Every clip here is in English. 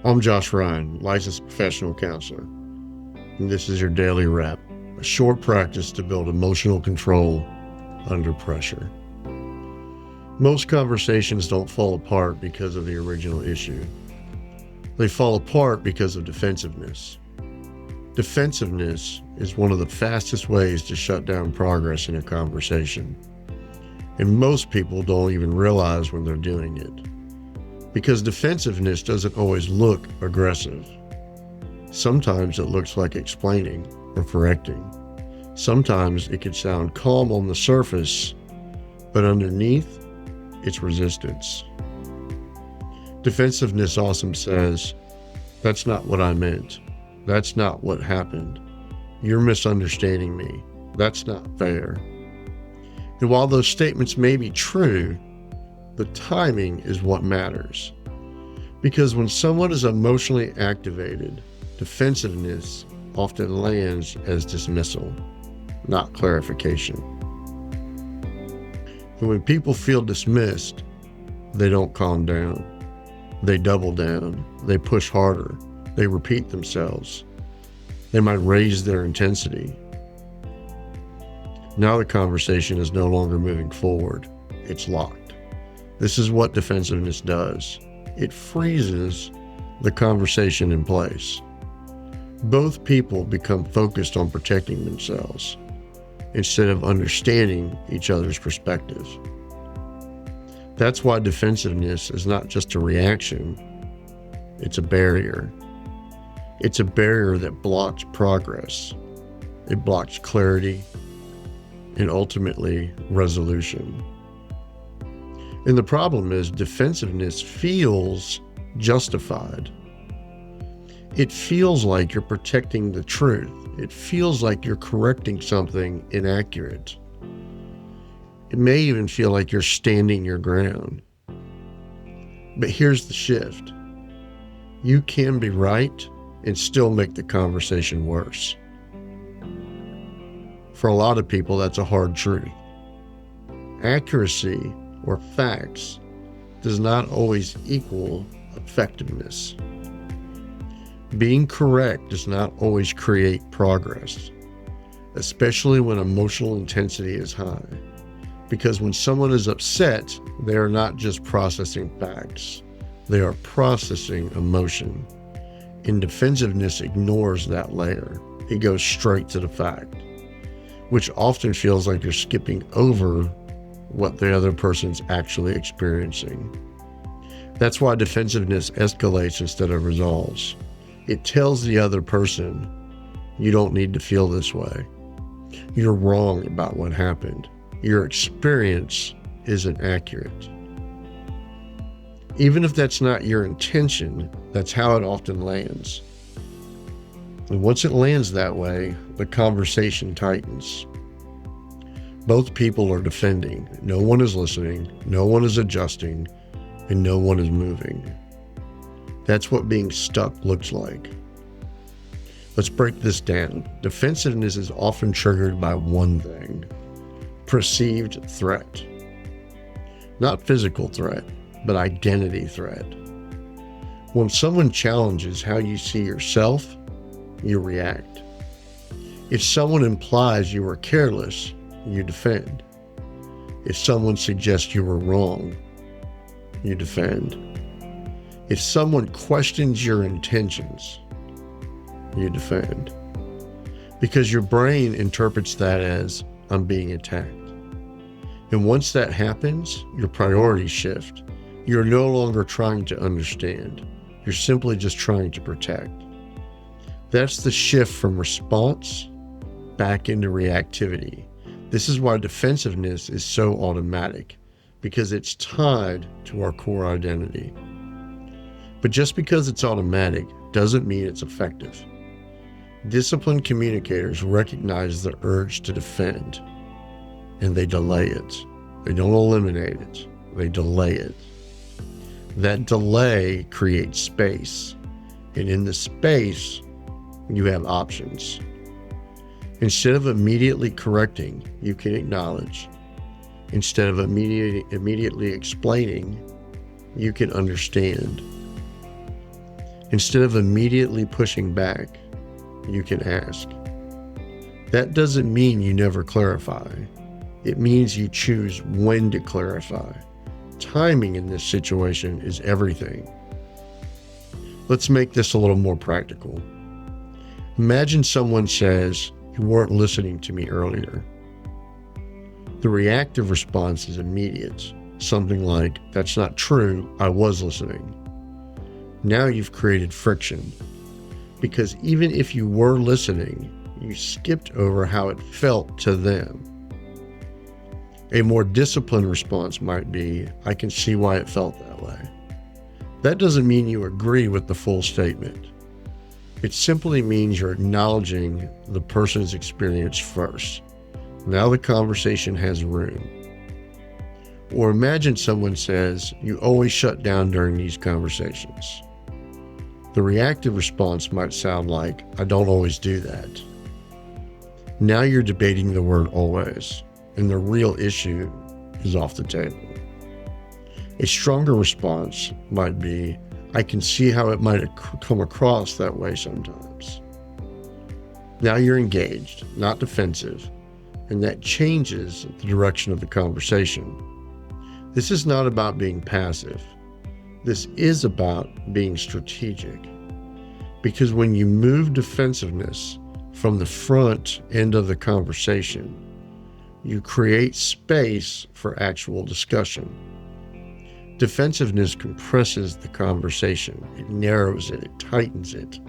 I'm Josh Ryan, licensed professional counselor, and this is your daily wrap, a short practice to build emotional control under pressure. Most conversations don't fall apart because of the original issue. They fall apart because of defensiveness. Defensiveness is one of the fastest ways to shut down progress in a conversation. And most people don't even realize when they're doing it. Because defensiveness doesn't always look aggressive. Sometimes it looks like explaining or correcting. Sometimes it can sound calm on the surface, but underneath, it's resistance. Defensiveness also says, "That's not what I meant. That's not what happened. You're misunderstanding me. That's not fair." And while those statements may be true, the timing is what matters. Because when someone is emotionally activated, defensiveness often lands as dismissal, not clarification. And when people feel dismissed, they don't calm down. They double down. They push harder. They repeat themselves. They might raise their intensity. Now the conversation is no longer moving forward. It's locked. This is what defensiveness does. It freezes the conversation in place. Both people become focused on protecting themselves instead of understanding each other's perspective. That's why defensiveness is not just a reaction, it's a barrier. It's a barrier that blocks progress. It blocks clarity and ultimately resolution. And the problem is defensiveness feels justified. It feels like you're protecting the truth. It feels like you're correcting something inaccurate. It may even feel like you're standing your ground. But here's the shift. You can be right and still make the conversation worse. For a lot of people, that's a hard truth. Accuracy or facts does not always equal effectiveness. Being correct does not always create progress, especially when emotional intensity is high. Because when someone is upset, they are not just processing facts, they are processing emotion. And defensiveness ignores that layer. It goes straight to the fact, which often feels like you're skipping over what the other person's actually experiencing. That's why defensiveness escalates instead of resolves. It tells the other person, you don't need to feel this way. You're wrong about what happened. Your experience isn't accurate. Even if that's not your intention, that's how it often lands. And once it lands that way, the conversation tightens. Both people are defending. No one is listening, no one is adjusting, and no one is moving. That's what being stuck looks like. Let's break this down. Defensiveness is often triggered by one thing: perceived threat. Not physical threat, but identity threat. When someone challenges how you see yourself, you react. If someone implies you were careless, you defend. If someone suggests you were wrong, you defend. If someone questions your intentions, you defend. Because your brain interprets that as, I'm being attacked. And once that happens, your priorities shift. You're no longer trying to understand. You're simply just trying to protect. That's the shift from response back into reactivity. This is why defensiveness is so automatic, because it's tied to our core identity. But just because it's automatic doesn't mean it's effective. Disciplined communicators recognize the urge to defend, and they delay it. They don't eliminate it, they delay it. That delay creates space, and in the space, you have options. Instead of immediately correcting, you can acknowledge. Instead of immediately explaining, you can understand. Instead of immediately pushing back, you can ask. That doesn't mean you never clarify. It means you choose when to clarify. Timing in this situation is everything. Let's make this a little more practical. Imagine someone says, "You weren't listening to me earlier." The reactive response is immediate. Something like, "That's not true, I was listening." Now you've created friction. Because even if you were listening, you skipped over how it felt to them. A more disciplined response might be, "I can see why it felt that way." That doesn't mean you agree with the full statement. It simply means you're acknowledging the person's experience first. Now the conversation has room. Or imagine someone says, "You always shut down during these conversations." The reactive response might sound like, "I don't always do that." Now you're debating the word always, and the real issue is off the table. A stronger response might be, "I can see how it might come across that way sometimes." Now you're engaged, not defensive, and that changes the direction of the conversation. This is not about being passive. This is about being strategic. Because when you move defensiveness from the front end of the conversation, you create space for actual discussion. Defensiveness compresses the conversation. It narrows it. It tightens it.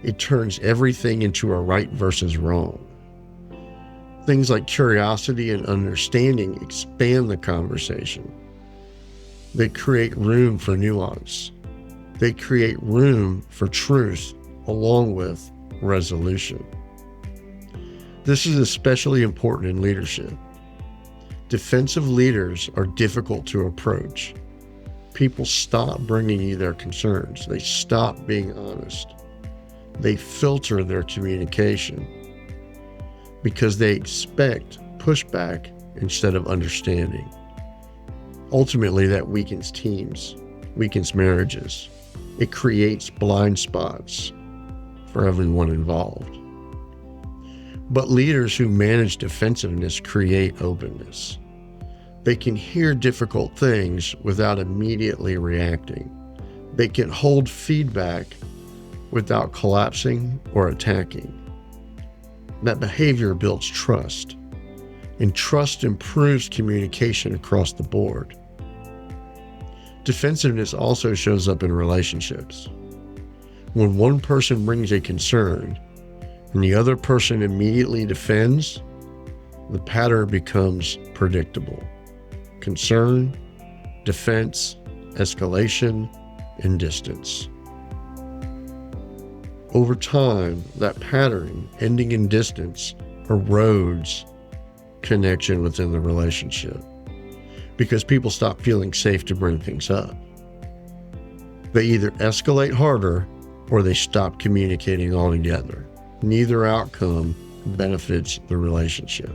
It turns everything into a right versus wrong. Things like curiosity and understanding expand the conversation. They create room for nuance. They create room for truth along with resolution. This is especially important in leadership. Defensive leaders are difficult to approach. People stop bringing you their concerns. They stop being honest. They filter their communication because they expect pushback instead of understanding. Ultimately, that weakens teams, weakens marriages. It creates blind spots for everyone involved. But leaders who manage defensiveness create openness. They can hear difficult things without immediately reacting. They can hold feedback without collapsing or attacking. That behavior builds trust, and trust improves communication across the board. Defensiveness also shows up in relationships. When one person brings a concern and the other person immediately defends, the pattern becomes predictable. Concern, defense, escalation, and distance. Over time, that pattern, ending in distance, erodes connection within the relationship because people stop feeling safe to bring things up. They either escalate harder or they stop communicating altogether. Neither outcome benefits the relationship.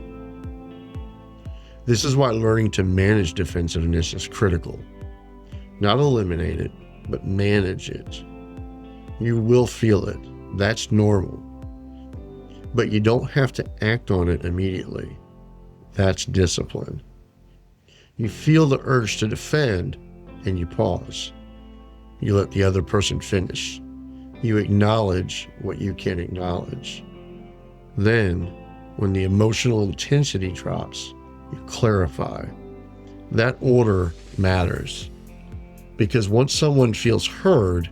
This is why learning to manage defensiveness is critical. Not eliminate it, but manage it. You will feel it. That's normal. But you don't have to act on it immediately. That's discipline. You feel the urge to defend and you pause. You let the other person finish. You acknowledge what you can acknowledge. Then, when the emotional intensity drops, you clarify. That order matters. Because once someone feels heard,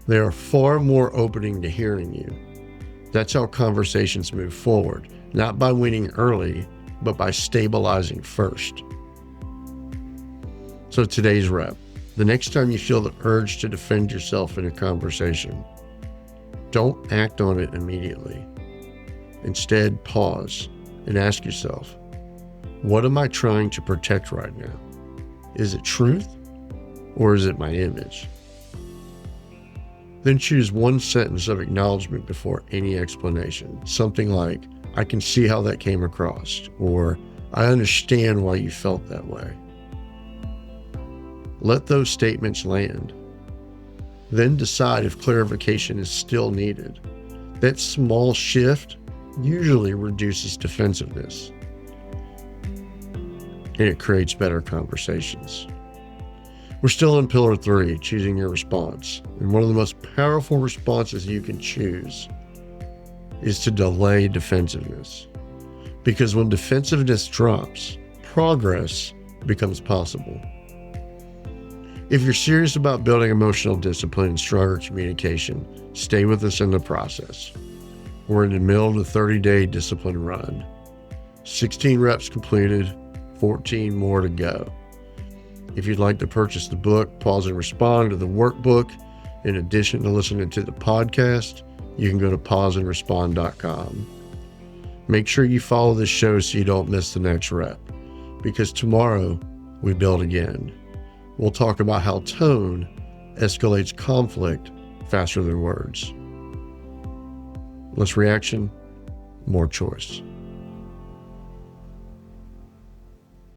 they are far more opening to hearing you. That's how conversations move forward, not by winning early, but by stabilizing first. So today's rep. The next time you feel the urge to defend yourself in a conversation, don't act on it immediately. Instead, pause and ask yourself, what am I trying to protect right now? Is it truth or is it my image? Then choose one sentence of acknowledgement before any explanation. Something like, I can see how that came across, or I understand why you felt that way. Let those statements land. Then decide if clarification is still needed. That small shift usually reduces defensiveness, and it creates better conversations. We're still in pillar 3, choosing your response. And one of the most powerful responses you can choose is to delay defensiveness. Because when defensiveness drops, progress becomes possible. If you're serious about building emotional discipline and stronger communication, stay with us in the process. We're in the middle of the 30-day discipline run. 16 reps completed, 14 more to go. If you'd like to purchase the book, Pause and Respond, to the workbook, in addition to listening to the podcast, you can go to pauseandrespond.com. Make sure you follow this show so you don't miss the next rep, because tomorrow we build again. We'll talk about how tone escalates conflict faster than words. Less reaction, more choice.